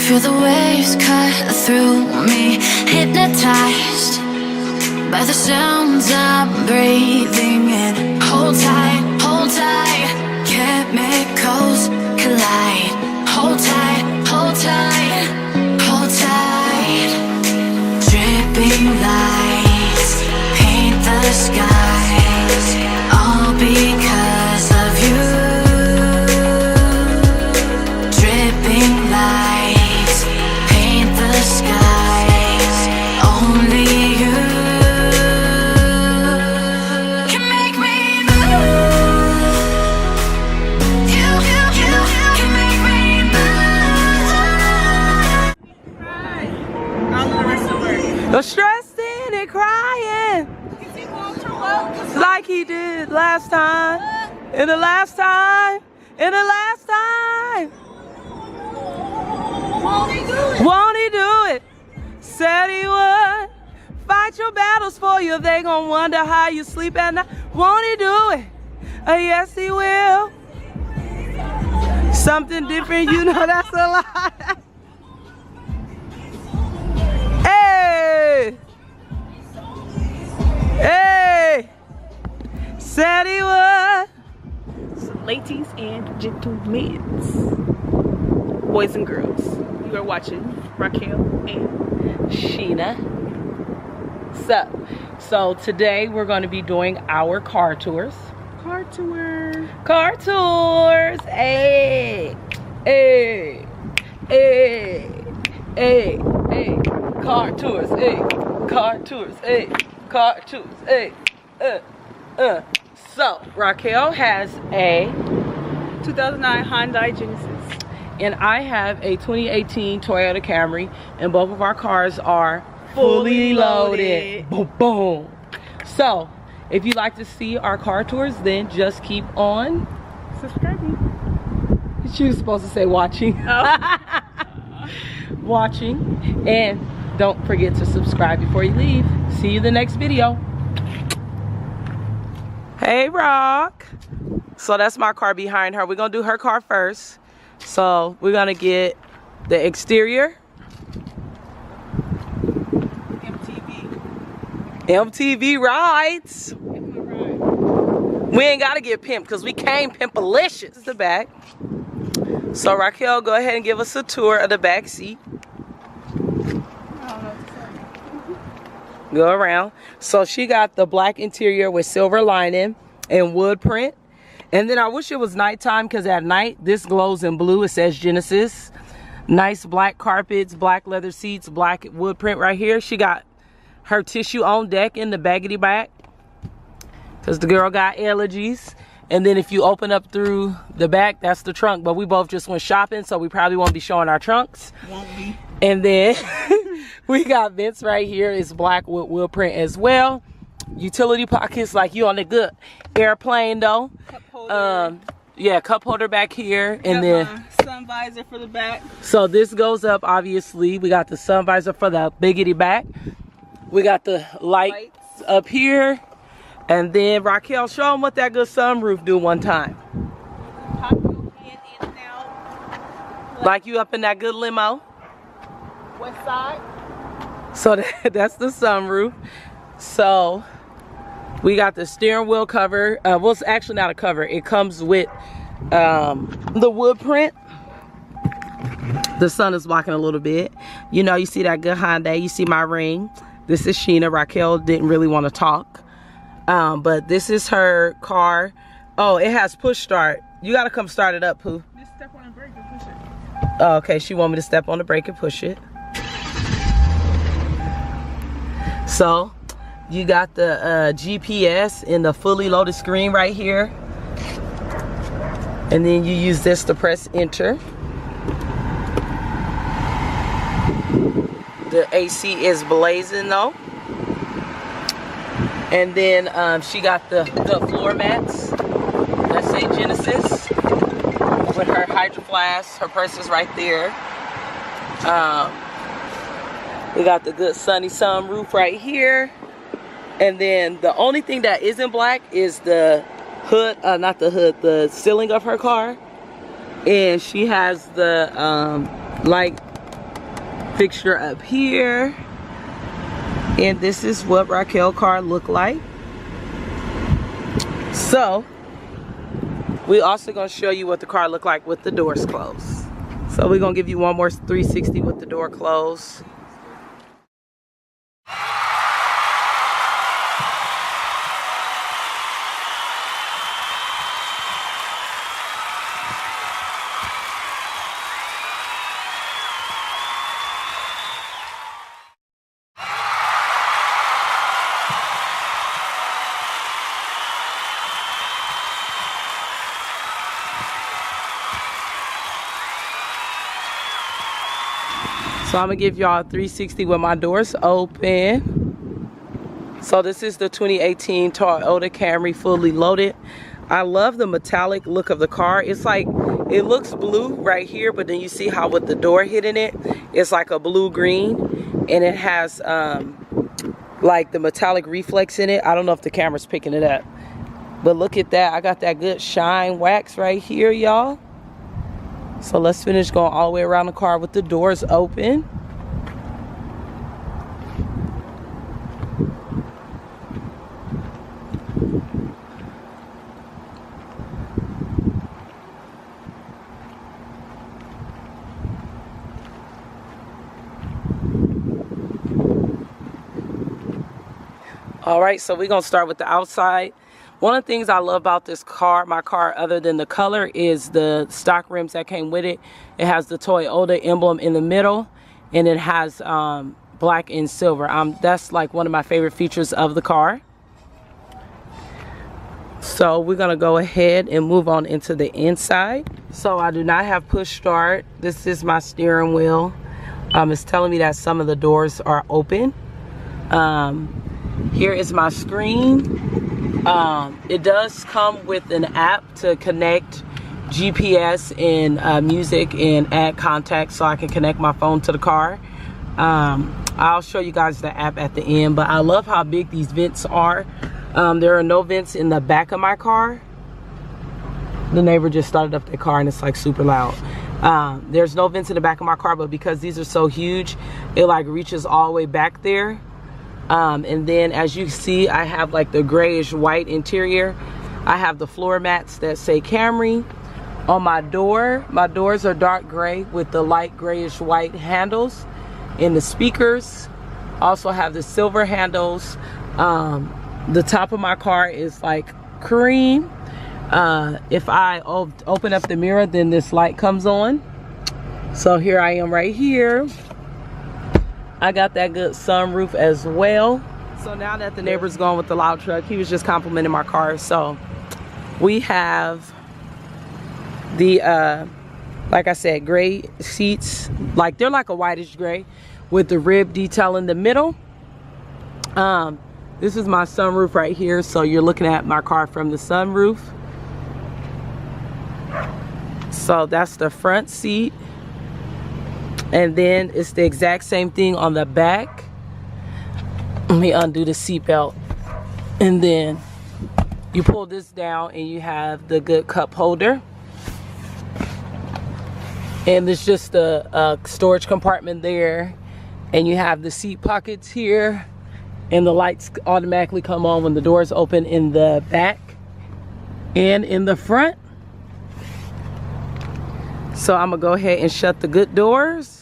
Feel the waves cut through me, hypnotized by the sounds I'm breathing in. Hold tight, chemicals collide. Hold tight, hold tight, hold tight. Dripping lights paint the skies, all because of you. Dripping lights paint the skies, only you can make me move. You can make me move. The stressed in and crying like he did last time, and the last time, and the last time. Won't he do it? Said he would. Fight your battles for you. They gon' wonder how you sleep at night. Won't he do it? Yes, he will. Something different, you know that's a lie. Hey! Hey! Said he would. So, ladies and gentlemen, boys and girls, you are watching Raquel and Sheena. So today we're going to be doing our car tours. Car tours. Hey, hey, hey, hey, hey. Car tours. Hey, car tours. Hey, car tours. Hey, So Raquel has a 2009 Hyundai Genesis. And I have a 2018 Toyota Camry, and both of our cars are fully loaded. Boom, boom. So, if you like to see our car tours, then just keep on subscribing. You were supposed to say watching. Oh. Watching. And don't forget to subscribe before you leave. See you in the next video. Hey, Rock. So that's my car behind her. We're going to do her car first. So we're gonna get the exterior. MTV rides. We ain't gotta get pimped because we came pimpalicious. This is the back. So Raquel, go ahead and give us a tour of the back seat. Go around. So she got the black interior with silver lining and wood print. And then I wish it was nighttime because at night this glows in blue. It says Genesis. Nice black carpets, black leather seats, black wood print right here. She got her tissue on deck in the baggedy back because the girl got allergies. And then if you open up through the back, that's the trunk. But we both just went shopping, so we probably won't be showing our trunks. Won't be. And then we got vents right here. It's black with wood print as well. Utility pockets like you on a good airplane though. Cup holder. Yeah, cup holder back here, and then sun visor for the back. So this goes up, obviously. We got the sun visor for the biggity back. We got the lights up here, and then Raquel, show them what that good sunroof do one time. Pop your head in and out. Like you up in that good limo. West side. So that's the sunroof. So we got the steering wheel cover. Well, it's actually not a cover. It comes with the wood print. The sun is blocking a little bit. You know, you see that good Hyundai. You see my ring. This is Sheena. Raquel didn't really want to talk. But this is her car. Oh, it has push start. You got to come start it up, Pooh. Just step on the brake and push it. Oh, okay, she want me to step on the brake and push it. So you got the GPS in the fully loaded screen right here. And then you use this to press enter. The AC is blazing though. And then she got the floor mats that say Genesis with her hydro flask. Her purse is right there. We got the good sunny sunroof right here. And then the only thing that isn't black is the hood, not the hood, the ceiling of her car. And she has the like fixture up here. And this is what Raquel car looked like. So we also gonna show you what the car looked like with the doors closed. So we're gonna give you one more 360 with the door closed. So I'm gonna give y'all a 360 with my doors open. So this is the 2018 Toyota Camry fully loaded. I love the metallic look of the car. It's like, it looks blue right here, but then you see how with the door hitting it, it's like a blue green, and it has like the metallic reflex in it. I don't know if the camera's picking it up, but look at that. I got that good shine wax right here, y'all. So let's finish going all the way around the car with the doors open. All right, so we're gonna start with the outside. One of the things I love about this car, my car, other than the color, is the stock rims that came with it. It has the Toyota emblem in the middle, and it has black and silver. That's like one of my favorite features of the car. So we're gonna go ahead and move on into the inside. So I do not have push start. This is my steering wheel. It's telling me that some of the doors are open. Here is my screen. It does come with an app to connect GPS and music and add contacts, so I can connect my phone to the car. I'll show you guys the app at the end, but I love how big these vents are. There are no vents in the back of my car. The neighbor just started up their car and it's like super loud. There's no vents in the back of my car, but because these are so huge, it like reaches all the way back there. And then as you see, I have like the grayish white interior. I have the floor mats that say Camry. On my door, my doors are dark gray with the light grayish white handles. In the speakers, also have the silver handles. The top of my car is like cream. If I open up the mirror, then this light comes on. So here I am right here. I got that good sunroof as well. So now that the neighbor's gone with the loud truck, he was just complimenting my car. So we have the, like I said, gray seats. Like they're like a whitish gray with the rib detail in the middle. This is my sunroof right here. So you're looking at my car from the sunroof. So that's the front seat. And then it's the exact same thing on the back. Let me undo the seatbelt. And then you pull this down and you have the good cup holder. And there's just a storage compartment there. And you have the seat pockets here. And the lights automatically come on when the doors open in the back and in the front. So I'm gonna go ahead and shut the good doors.